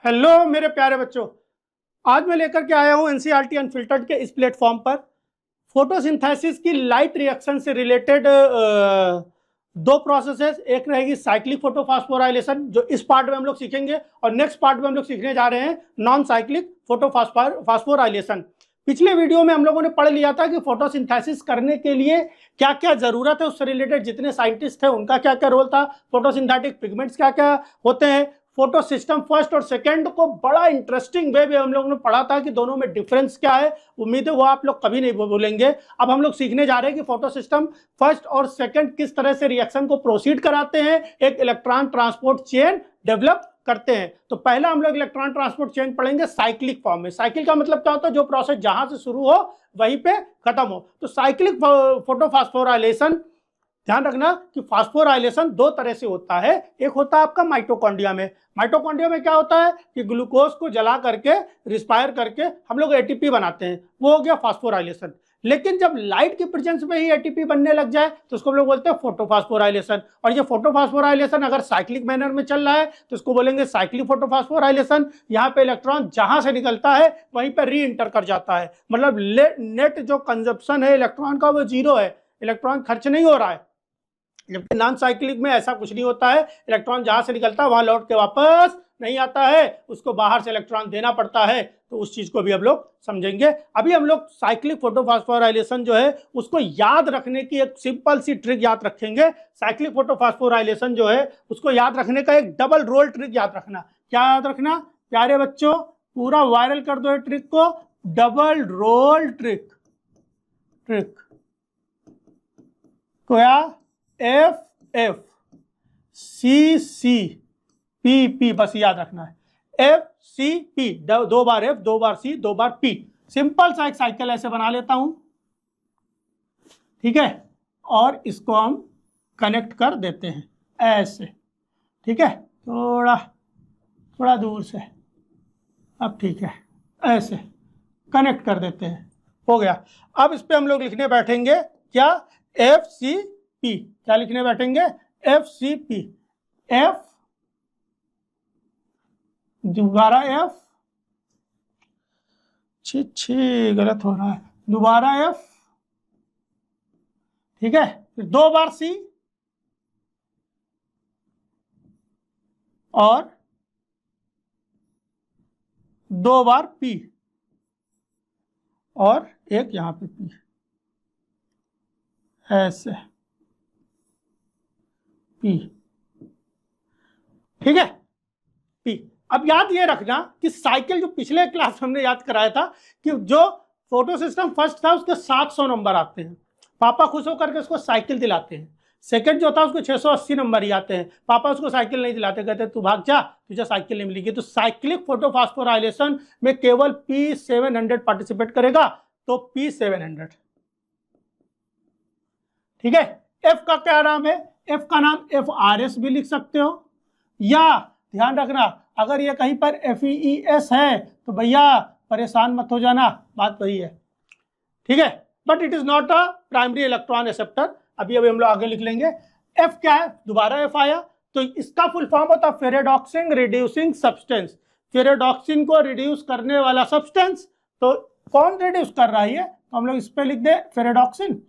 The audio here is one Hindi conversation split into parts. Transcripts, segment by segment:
हेलो मेरे प्यारे बच्चों, आज मैं लेकर के आया हूं एनसीईआरटी अनफिल्टर्ड के इस प्लेटफॉर्म पर फोटोसिंथेसिस की लाइट रिएक्शन से रिलेटेड दो प्रोसेसेस। एक रहेगी साइक्लिक फोटोफॉस्फोराइलेशन, जो इस पार्ट में हम लोग सीखेंगे, और नेक्स्ट पार्ट में हम लोग सीखने जा रहे हैं नॉन साइक्लिक फोटोफॉस्फोराइलेशन। पिछले वीडियो में हम लोगों ने पढ़ लिया था कि फोटोसिंथेसिस करने के लिए क्या क्या जरूरत है, उससे रिलेटेड जितने साइंटिस्ट थे उनका क्या क्या रोल था, फोटोसिंथेटिक पिगमेंट्स क्या क्या होते हैं, फोटो सिस्टम फर्स्ट और सेकंड को बड़ा इंटरेस्टिंग वे में हम लोगों ने पढ़ा था कि दोनों में डिफरेंस क्या है। उम्मीद है वो आप लोग कभी नहीं भूलेंगे। अब हम लोग सीखने जा रहे हैं कि फोटो सिस्टम फर्स्ट और सेकंड किस तरह से रिएक्शन को प्रोसीड कराते हैं, एक इलेक्ट्रॉन ट्रांसपोर्ट चेन डेवलप करते हैं। तो पहला हम लोग इलेक्ट्रॉन ट्रांसपोर्ट चेन पढ़ेंगे साइक्लिक फॉर्म में। साइकिल का मतलब क्या होता है? जो प्रोसेस जहां से शुरू हो वहीं पे खत्म हो। तो साइक्लिक फोटोफॉस्फोराइलेशन, ध्यान रखना कि फास्फोराइलेशन दो तरह से होता है। एक होता है आपका माइटोकॉन्ड्रिया में। माइटोकॉन्ड्रिया में क्या होता है कि ग्लूकोज को जला करके रिस्पायर करके हम लोग एटीपी बनाते हैं, वो हो गया फास्फोराइलेशन। लेकिन जब लाइट की प्रेजेंस में ही एटीपी बनने लग जाए तो उसको हम लोग बोलते हैं फोटोफॉस्फोराइलेशन। और ये फोटोफॉस्फोराइलेशन अगर साइक्लिक मैनर में चल रहा है तो इसको बोलेंगे साइक्लिक फोटोफॉस्फोराइलेशन। यहाँ पे इलेक्ट्रॉन जहां से निकलता है वहीं पर री इंटर कर जाता है, मतलब नेट जो कंजप्शन है इलेक्ट्रॉन का वो जीरो है, इलेक्ट्रॉन खर्च नहीं हो रहा है। जबकि नॉन साइक्लिक में ऐसा कुछ नहीं होता है, इलेक्ट्रॉन जहां से निकलता है वहां लौट के वापस नहीं आता है, उसको बाहर से इलेक्ट्रॉन देना पड़ता है। तो उस चीज को भी हम लोग समझेंगे। अभी हम लोग साइक्लिक फोटोफॉस्फोराइलेशन जो है उसको याद रखने की एक सिंपल सी ट्रिक याद रखेंगे। साइक्लिक फोटोफॉस्फोराइलेशन जो है उसको याद रखने का एक डबल रोल ट्रिक याद रखना। क्या याद रखना प्यारे बच्चों? पूरा वायरल कर दो ट्रिक को, डबल रोल ट्रिक। क्या? F F C C P P, बस याद रखना है। एफ सी पी, दो बार एफ, दो बार सी, दो बार पी। सिंपल सा एक साइकिल ऐसे बना लेता हूं, ठीक है, और इसको हम कनेक्ट कर देते हैं ऐसे, ठीक है, थोड़ा दूर से। अब ठीक है, ऐसे कनेक्ट कर देते हैं, हो गया। अब इस पे हम लोग लिखने बैठेंगे क्या? F C P. क्या लिखने बैठेंगे? F C P. एफ, दोबारा एफ, छी गलत हो रहा है, दोबारा एफ, ठीक है, फिर दो बार सी और दो बार पी, और एक यहां पे पी, ऐसे पी, ठीक है, पी। अब याद ये रखना कि साइकिल जो पिछले क्लास में हमने याद कराया था कि जो फोटो सिस्टम फर्स्ट था उसके 700 नंबर आते हैं, पापा खुश होकर के उसको साइकिल दिलाते हैं। सेकंड जो था उसको 680 नंबर ही आते हैं, पापा उसको साइकिल नहीं दिलाते, कहते तू भाग जा, तुझे साइकिल नहीं मिलेगी। तो साइक्लिक फोटोफॉस्फोराइलेशन में केवल P700 पार्टिसिपेट करेगा, तो P700, ठीक है। एफ का क्या नाम है? एफ का नाम FRS भी लिख सकते हो, या ध्यान रखना अगर ये कहीं पर FEES है तो भैया परेशान मत हो जाना, बात वही है, ठीक है। But it is not a primary electron acceptor. अभी हम लोग आगे लिख लेंगे। एफ क्या है? दोबारा एफ आया, तो इसका फुल फॉर्म होता है फेरेडॉक्सिन रिड्यूसिंग सब्सटेंस। फेरेडॉक्सिन को रिड्यूस करने वाला सब्सटेंस। तो कौन रिड्यूस कर रहा है? तो हम लोग इस पे लिख दे फेरेडॉक्सिन।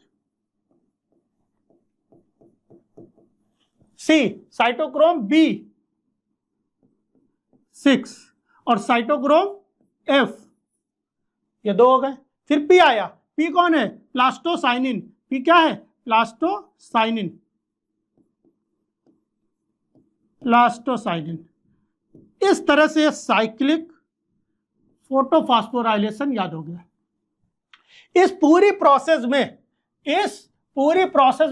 सी साइटोक्रोम B6 और साइटोक्रोम F, ये दो हो गए। फिर पी आया, पी कौन है? प्लास्टोसाइनिन। पी क्या है? प्लास्टोसाइनिन। इस तरह से साइक्लिक फोटोफॉस्फोराइलेशन याद हो गया। इस पूरी प्रोसेस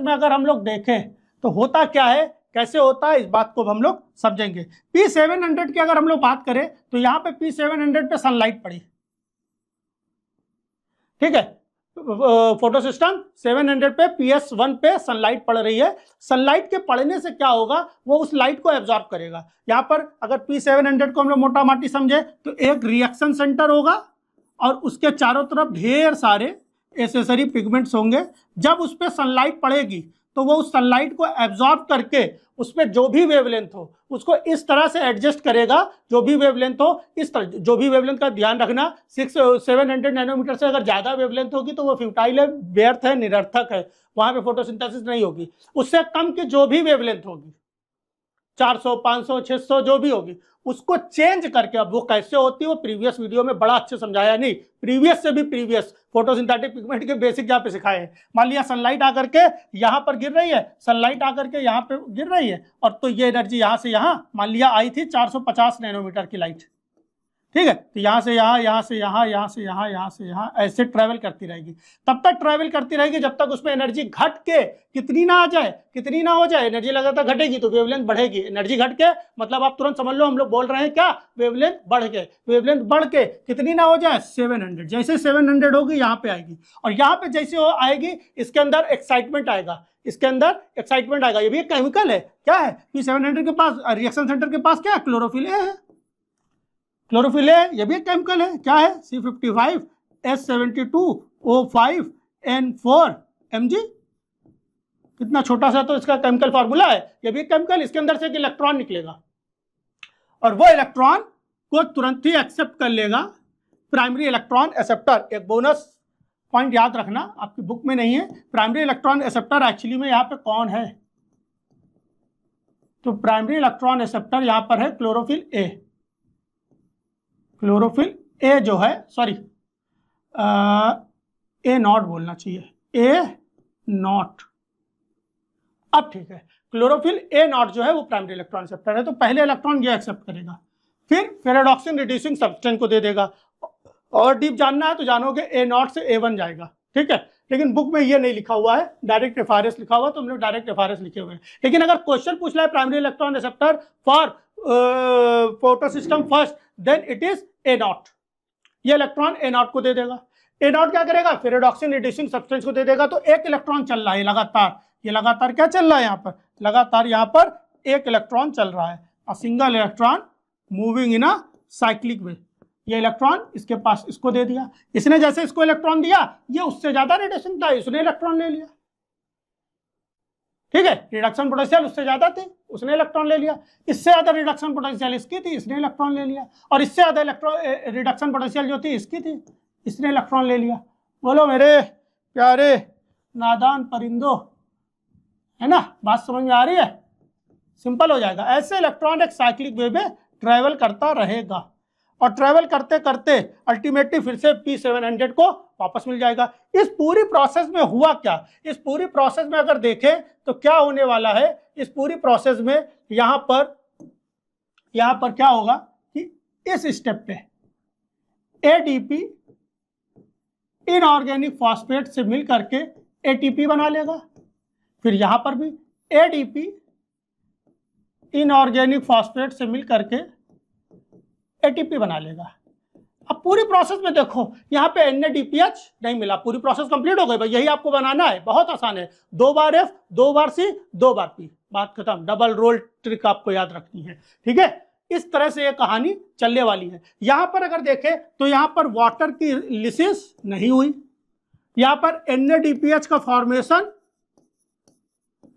में अगर हम लोग देखें तो होता क्या है, कैसे होता है, इस बात को हम लोग समझेंगे। P700 की अगर हम लोग बात करें तो यहां पे P700 पे सनलाइट पड़ी, ठीक है। फोटो सिस्टम 700 पे PS1 पे सनलाइट पड़ रही है। सनलाइट के पड़ने से क्या होगा? वो उस लाइट को एब्जॉर्ब करेगा। यहां पर अगर P700 को हम लोग मोटा माटी समझे तो एक रिएक्शन सेंटर होगा और उसके चारों तरफ ढेर सारे एसेसरी पिगमेंट्स होंगे। जब उस पर सनलाइट पड़ेगी तो वो उस सनलाइट को एब्जॉर्ब करके उसमें जो भी वेवलेंथ हो उसको इस तरह से एडजस्ट करेगा, जो भी वेवलेंथ हो इस तरह, जो भी वेवलेंथ का ध्यान रखना 700 नैनोमीटर से अगर ज्यादा वेवलेंथ होगी तो वो फ्यूटाइल है, व्यर्थ है, निरर्थक है, वहां पे फोटोसिंथेसिस नहीं होगी। उससे कम की जो भी वेवलेंथ होगी 400, 500, 600 जो भी होगी उसको चेंज करके, अब वो कैसे होती है वो प्रीवियस वीडियो में बड़ा अच्छे समझाया, नहीं प्रीवियस से भी प्रीवियस फोटोसिंथेटिक पिगमेंट के बेसिक यहाँ पे सिखाए हैं। मान लिया सनलाइट आकर के यहाँ पर गिर रही है, सनलाइट आकर के यहाँ पे गिर रही है, और तो ये एनर्जी यहाँ से यहाँ मान लिया आई थी 450 नैनोमीटर की लाइट, ठीक है, तो यहाँ से यहाँ, यहाँ से यहाँ, यहाँ से यहाँ, यहाँ से यहाँ, ऐसे ट्रैवल करती रहेगी। तब तक ट्रैवल करती रहेगी जब तक उसमें एनर्जी घट के कितनी ना आ जाए, कितनी ना हो जाए। एनर्जी लगातार घटेगी तो वेवलेंथ बढ़ेगी, एनर्जी घट के मतलब आप तुरंत समझ लो हम लोग बोल रहे हैं क्या, वेवलेंथ बढ़ के, वेवलेंथ बढ़ के कितनी ना हो जाए 700। जैसे 700 होगी यहाँ पे आएगी, और यहाँ पे जैसे वो आएगी इसके अंदर एक्साइटमेंट आएगा, इसके अंदर एक्साइटमेंट आएगा। ये भी एक केमिकल है, क्या है कि 700 के पास रिएक्शन सेंटर के पास क्या है, क्लोरोफिल ए है, क्लोरोफिल है, ये भी एक केमिकल है, क्या है C55H72O5N4 Mg, कितना छोटा सा तो इसका केमिकल फार्मूला है। ये भी एक केमिकल, इसके अंदर से एक इलेक्ट्रॉन निकलेगा और वो इलेक्ट्रॉन को तुरंत ही एक्सेप्ट कर लेगा प्राइमरी इलेक्ट्रॉन एक्सेप्टर। एक बोनस पॉइंट याद रखना, आपकी बुक में नहीं है, प्राइमरी इलेक्ट्रॉन एक्सेप्टर एक्चुअली में यहाँ पे कौन है, तो प्राइमरी इलेक्ट्रॉन एक्सेप्टर यहाँ पर है क्लोरोफिल ए। क्लोरोफिल ए जो है, सॉरी ए नॉट बोलना चाहिए, ए नॉट, अब ठीक है, क्लोरोफिल ए नॉट जो है वो प्राइमरी इलेक्ट्रॉन एक्सेप्टर है। तो पहले इलेक्ट्रॉन ये एक्सेप्ट करेगा, फिर फेराडॉक्सिन रिड्यूसिंग सब्सटेंस को दे देगा, और डीप जानना है तो जानोगे ए नॉट से ए1 जाएगा, ठीक है। लेकिन बुक में ये नहीं लिखा हुआ है, डायरेक्ट एफआरएस लिखा हुआ, तो हमने डायरेक्ट एफआरएस लिखे हुए हैं। लेकिन अगर क्वेश्चन पूछ रहा है primary electron acceptor for photosystem first, then it is a naught. ये इलेक्ट्रॉन ए नॉट को दे देगा। ए नॉट क्या करेगा, फेराडॉक्सिन रिड्यूसिंग सब्सटेंस को दे देगा। तो एक इलेक्ट्रॉन चल रहा है लगातार, ये लगातार क्या चल रहा है यहाँ पर, लगातार यहाँ पर एक इलेक्ट्रॉन चल रहा है, a single electron moving in a cyclic way. ये इलेक्ट्रॉन इसके पास, इसको दे दिया, इसने जैसे इसको इलेक्ट्रॉन दिया, ये उससे ज्यादा रेडिएशन था, इसने इलेक्ट्रॉन ले लिया, ठीक है, रिडक्शन पोटेंशियल उससे ज्यादा थी, उसने इलेक्ट्रॉन ले लिया। इससे ज्यादा रिडक्शन पोटेंशियल इसकी थी, इसने इलेक्ट्रॉन ले लिया, और इससे ज्यादा इलेक्ट्रॉन रिडक्शन पोटेंशियल जो थी इसकी थी, इसने इलेक्ट्रॉन ले लिया। बोलो मेरे प्यारे नादान परिंदो, है ना, बात समझ में आ रही है, सिंपल हो जाएगा। ऐसे इलेक्ट्रॉन एक साइक्लिक वे में ट्रेवल करता रहेगा, और ट्रेवल करते करते अल्टीमेटली फिर से P700 को वापस मिल जाएगा। इस पूरी प्रोसेस में हुआ क्या, इस पूरी प्रोसेस में अगर देखें तो क्या होने वाला है, इस पूरी प्रोसेस में यहाँ पर क्या होगा कि इस स्टेप पे ADP इनऑर्गेनिक फॉस्फेट से मिल करके ATP बना लेगा, फिर यहाँ पर भी ADP इनऑर्गेनिक फॉस्फेट से मिल करके ATP बना लेगा। अब पूरी प्रोसेस में देखो यहाँ पे NADPH नहीं मिला, पूरी प्रोसेस कंप्लीट हो गई भाई, यही आपको बनाना है, बहुत आसान है, 2 बार F 2 बार C 2 बार P, बात खत्म। डबल रोल ट्रिक आपको याद रखनी है, ठीक है। इस तरह से ये कहानी चलने वाली है। यहाँ पर अगर देखें तो यहाँ पर वाटर की लिसिस नहीं हुई, यहाँ पर NADPH का फॉर्मेशन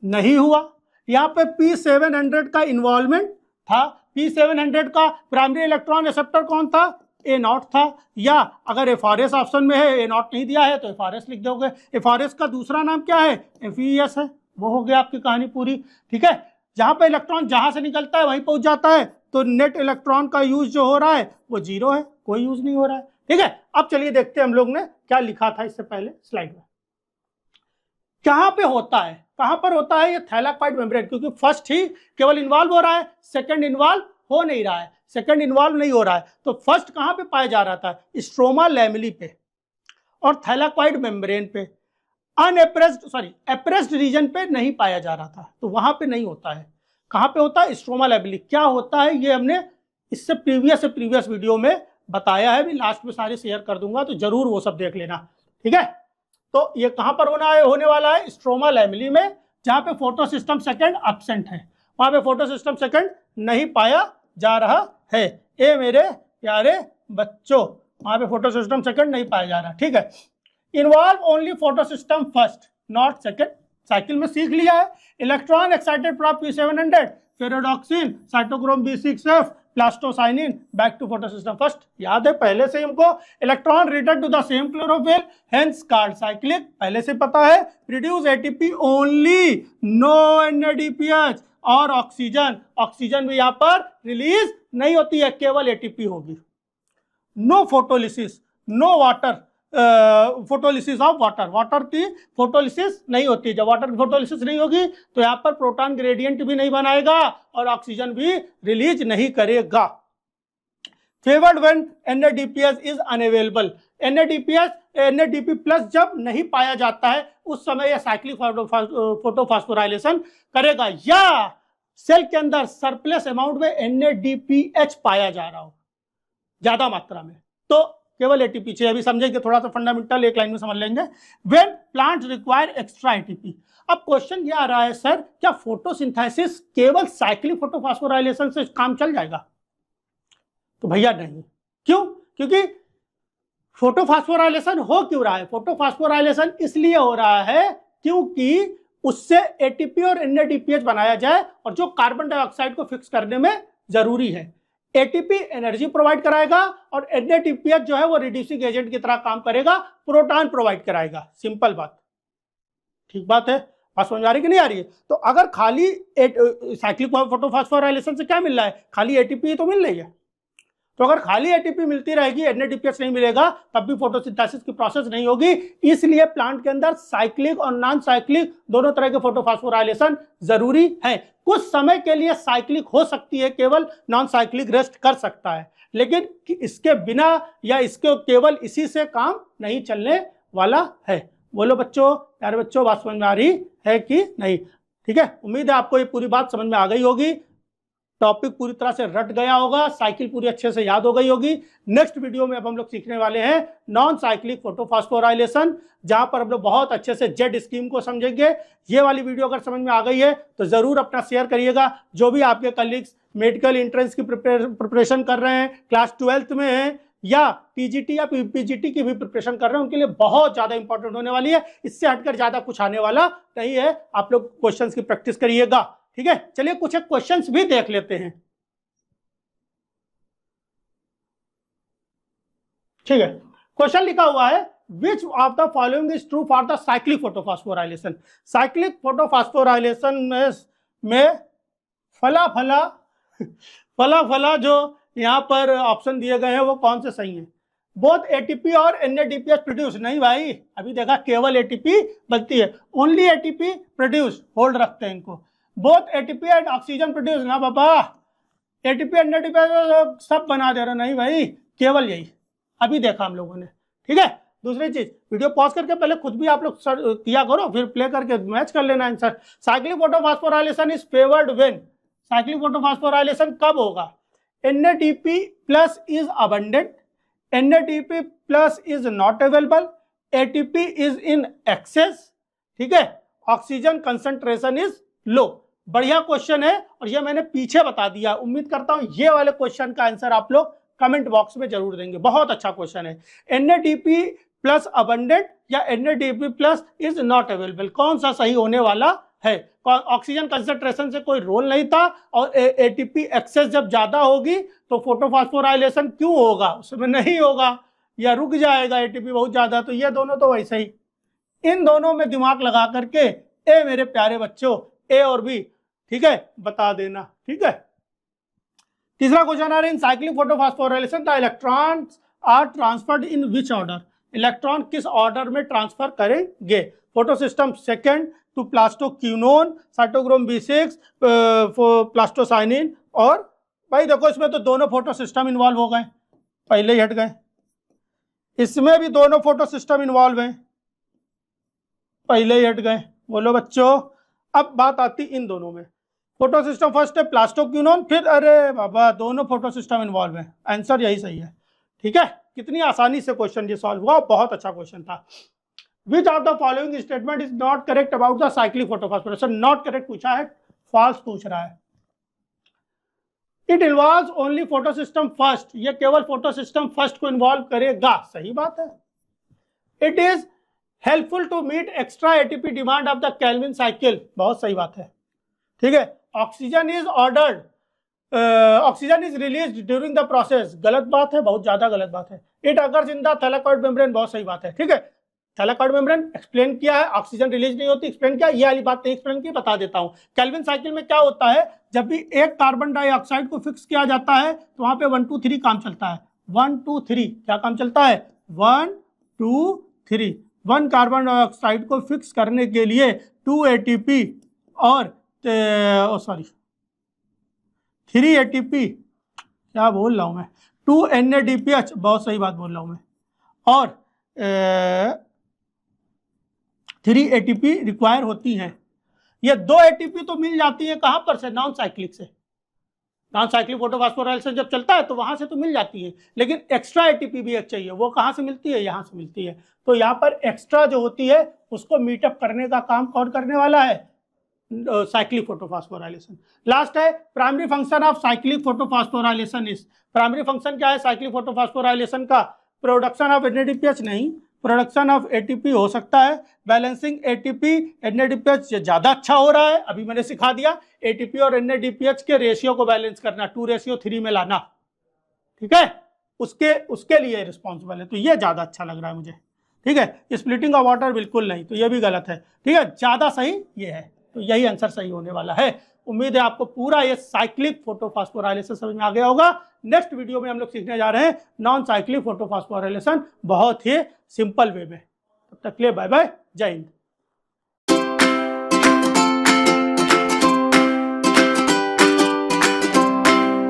नहीं हुआ, यहाँ पे P700 का इन्वॉल्वमेंट था। P700 का प्राइमरी इलेक्ट्रॉन एक्सेप्टर कौन था, ए नॉट था, या अगर एफआरएस ऑप्शन में है, ए नॉट नहीं दिया है तो एफआरएस लिख दोगे। एफआरएस का दूसरा नाम क्या है, FES है। वो हो गया आपकी कहानी पूरी, ठीक है। जहां पे इलेक्ट्रॉन जहां से निकलता है वहीं पहुंच जाता है, तो नेट इलेक्ट्रॉन का यूज जो हो रहा है वो 0 है, कोई यूज नहीं हो रहा है, ठीक है। अब चलिए देखते हैं हम लोग ने क्या लिखा था इससे पहले स्लाइड में। कहां पे होता है, कहां पर होता है ये थैलेकोइड मेम्ब्रेन, क्योंकि फर्स्ट ही केवल इन्वॉल्व हो रहा है, सेकंड इन्वॉल्व हो नहीं रहा है, सेकंड इन्वॉल्व नहीं हो रहा है। तो फर्स्ट कहां पे पाया जा रहा था, स्ट्रोमा लैमेली पे और थैलेकोइड मेम्ब्रेन पे, एप्रेस्ड रीजन पे नहीं पाया जा रहा था, तो वहां पे नहीं होता है। कहां पे होता है, स्ट्रोमा लैमेली। क्या होता है ये हमने इससे प्रीवियस वीडियो में बताया है, भी लास्ट में सारे शेयर कर दूंगा, तो जरूर वो सब देख लेना, ठीक है। तो ये कहां पर होने वाला है, स्ट्रोमा लैमेली में, जहां पे फोटोसिस्टम सेकंड एब्सेंट है, वहां पे फोटोसिस्टम सेकंड नहीं पाया जा रहा है। ए मेरे प्यारे बच्चों, वहां पे फोटोसिस्टम सेकंड नहीं पाया जा रहा, ठीक है। Involve only photosystem first not second cycle में सीख लिया है। Electron excited from P700, ferredoxin, cytochrome B6F, plastocyanin, back to photosystem first. याद है पहले से हमको, electron return to the same chlorophyll, hence called cyclic, पहले से पता है। Produce ATP only, no NADPH, और ऑक्सीजन, ऑक्सीजन भी यहाँ पर रिलीज नहीं होती है, केवल एटीपी होगी। No photolysis, no water, photolysis of water, water की फोटोलिसिस नहीं होती। जब वाटर की फोटोलिसिस नहीं होगी तो यहाँ पर प्रोटॉन ग्रेडियंट भी नहीं बनाएगा और ऑक्सीजन भी रिलीज नहीं करेगा। Favoured when NADPH is unavailable, NADP plus जब नहीं पाया जाता है उस समय यह साइक्लिक फोटोफॉस्फोराइलेशन करेगा, या सेल के अंदर सरप्लस अमाउंट में NADPH पाया जा रहा हो ज्यादा मात्रा में, तो केवल एटीपी चाहिए। अभी समझेंगे, थोड़ा सा फंडामेंटल एक लाइन में समझ लेंगे। When plant require extra ATP. अब क्वेश्चन ये आ रहा है, सर क्या फोटोसिंथेसिस केवल साइक्लिक फोटोफॉस्फोराइलेशन से काम चल जाएगा? तो भैया नहीं। क्यों? क्योंकि फोटोफॉस्फोराइलेशन हो क्यों रहा है? फोटोफॉस्फोराइलेशन इसलिए हो रहा है क्योंकि उससे एटीपी और NADPH बनाया जाए, और जो कार्बन डाइऑक्साइड को फिक्स करने में जरूरी है। एटीपी एनर्जी प्रोवाइड कराएगा और NADPH जो है वो रिड्यूसिंग एजेंट की तरह काम करेगा, प्रोटॉन प्रोवाइड कराएगा। सिंपल बात, ठीक बात है। बात समझ आ रही कि नहीं आ रही है? तो अगर खाली साइक्लिक फोटोफॉस्फोराइलेशन से क्या मिल रहा है? खाली एटीपी तो मिल रही है। तो अगर खाली एटीपी मिलती रहेगी, NADPH नहीं मिलेगा, तब भी फोटोसिंथेसिस की प्रोसेस नहीं होगी। इसलिए प्लांट के अंदर साइक्लिक और नॉन साइक्लिक दोनों तरह के फोटोफॉस्फोराइलेशन जरूरी है। कुछ समय के लिए साइक्लिक हो सकती है, केवल नॉन साइक्लिक रेस्ट कर सकता है, लेकिन इसके बिना या इसके केवल इसी से काम नहीं चलने वाला है। बोलो बच्चों, प्यारे बच्चों, बात समझ में आ रही है कि नहीं? ठीक है, उम्मीद है आपको ये पूरी बात समझ में आ गई होगी, टॉपिक पूरी तरह से रट गया होगा, साइकिल पूरी अच्छे से याद हो गई होगी। नेक्स्ट वीडियो में अब हम लोग सीखने वाले हैं नॉन साइक्लिक फोटोफॉस्फोराइलेशन, जहां पर हम लोग बहुत अच्छे से जेड स्कीम को समझेंगे। ये वाली वीडियो अगर समझ में आ गई है तो जरूर अपना शेयर करिएगा। जो भी आपके कलीग्स मेडिकल एंट्रेंस की प्रिपरेशन कर रहे हैं, क्लास 12th में हैं, या PGT या PGT की भी प्रिपरेशन कर रहे हैं, उनके लिए बहुत ज्यादा इंपॉर्टेंट होने वाली है। इससे हटकर ज्यादा कुछ आने वाला नहीं है। आप लोग क्वेश्चंस की प्रैक्टिस करिएगा, ठीक है। चलिए कुछ एक क्वेश्चंस भी देख लेते हैं, ठीक है। क्वेश्चन लिखा हुआ है, which of the following is true for the cyclic photophosphorylation. Cyclic photophosphorylation में फला फला फला फला जो यहाँ पर ऑप्शन दिए गए हैं वो कौन से सही हैं? बोथ एटीपी और NADPH प्रोड्यूस, नहीं भाई, अभी देखा केवल एटीपी बनती है, ओनली एटीपी प्रोड्यूस, होल्ड रखते हैं इनको। Both ATP and oxygen produce, ना बाबा, एटीपी NADPH सब बना दे रहे, नहीं भाई, केवल यही अभी देखा हम लोगों ने, ठीक है। दूसरी चीज, वीडियो पॉज करके पहले खुद भी आप लोग किया करो, फिर प्ले करके मैच कर लेना answer. Cyclic photophosphorylation is favoured when, cyclic photophosphorylation कब होगा? NADP plus is abundant, NADP plus is not available, ATP is in excess, ठीक है, ऑक्सीजन कंसंट्रेशन इज लो। बढ़िया क्वेश्चन है और ये मैंने पीछे बता दिया। उम्मीद करता हूं ये वाले क्वेश्चन का आंसर आप लोग कमेंट बॉक्स में जरूर देंगे। बहुत अच्छा क्वेश्चन है। NADP प्लस अबंडेंट या NADP plus is not available, कौन सा सही होने वाला है? ऑक्सीजन कंसंट्रेशन से कोई रोल नहीं था, और ATP एक्सेस जब ज्यादा होगी तो फोटोफॉस्फोराइलेशन क्यों होगा? उसमें नहीं होगा या रुक जाएगा ATP बहुत ज्यादा। तो ये दोनों तो वैसे ही, इन दोनों में दिमाग लगा करके ए मेरे प्यारे बच्चों, ए और बी, ठीक है, बता देना, ठीक है। तीसरा क्वेश्चन आ रहा है, in cyclic photophosphorylation the electrons are transferred in which order. Electron किस ऑर्डर में ट्रांसफर करेंगे? Photosystem second to plastoquinone, cytochrome B6, plastocyanin, और भाई देखो इसमें तो दोनों फोटो सिस्टम इन्वॉल्व हो गए, पहले ही हट गए। इसमें भी दोनों फोटो सिस्टम इन्वॉल्व हैं, पहले ही हट गए। बोलो बच्चों, अब बात आती इन दोनों में। फोटो सिस्टम फर्स्ट है प्लास्टोक्यूनोन, फिर अरे बाबा दोनों फोटो सिस्टम इन्वॉल्व हैं, आंसर यही सही है, ठीक है। कितनी आसानी से क्वेश्चन ये सॉल्व हुआ, बहुत अच्छा क्वेश्चन था। Which of the following statement is not correct about the cyclic photophosphoration? Not correct पूछा है, false पूछ रहा है। It involves only photosystem first, ये केवल photosystem first को इन्वॉल्व करेगा, सही बात है। It is helpful to meet extra ATP demand of the Calvin cycle, बहुत सही बात है, ठीक है। Oxygen is ordered, oxygen is release during the process, गलत बात है, बहुत ज्यादा गलत बात है। It occurs in the thylakoid membrane, बहुत सही बात है, ठीक है। थैलेकॉइड मेम्ब्रेन एक्सप्लेन किया है, ऑक्सीजन रिलीज नहीं होती एक्सप्लेन किया, ये वाली बात नहीं एक्सप्लेन की, बता देता हूं। केल्विन साइकिल में क्या होता है, जब भी एक कार्बन डाइऑक्साइड को फिक्स किया जाता है तो वहां पे 1 2 3 काम चलता है। 1 2 3 क्या काम चलता है, 1 2 3। 1 कार्बन डाइऑक्साइड को फिक्स करने के लिए 2 ATP और 3 ATP, क्या बोल रहा हूं मैं, 2 NADPH, बहुत सही बात बोल रहा हूं मैं, और 3 ATP रिक्वायर होती हैं। ये 2 ATP तो मिल जाती है कहां पर से, नॉन साइक्लिक से। नॉन साइक्लिक फोटोफॉस्फोराइलेशन जब चलता है तो वहां से तो मिल जाती है, लेकिन एक्स्ट्रा ATP भी एक चाहिए, वो कहां से मिलती है, यहां से मिलती है। तो यहाँ पर एक्स्ट्रा जो होती है उसको मीटअप करने का काम कौन करने वाला है, साइक्लिक फोटोफॉस्फोराइलेशन। लास्ट है primary function of cyclic photophosphorylation is, primary function क्या है साइक्लिक फोटोफॉस्फोराइलेशन का, प्रोडक्शन ऑफ NADPH नहीं, प्रोडक्शन ऑफ ATP हो सकता है, बैलेंसिंग ATP NADPH ज्यादा अच्छा हो रहा है, अभी मैंने सिखा दिया। ATP और NADPH के रेशियो को बैलेंस करना, 2:3 में लाना, ठीक है, उसके लिए रिस्पॉन्सिबल है, तो ये ज्यादा अच्छा लग रहा है मुझे, ठीक है। स्प्लिटिंग ऑफ वाटर बिल्कुल नहीं, तो ये भी गलत है, ठीक है, ज्यादा सही ये है, तो यही आंसर सही होने वाला है। उम्मीद है आपको पूरा ये साइक्लिक फोटोफॉस्फोराइलेशन समझ में आ गया होगा। नेक्स्ट वीडियो में हम लोग सीखने जा रहे हैं नॉन साइक्लिक फोटोफॉस्फोराइलेशन, बहुत ही सिंपल वे में। तब तक के लिए बाय बाय, जय हिंद।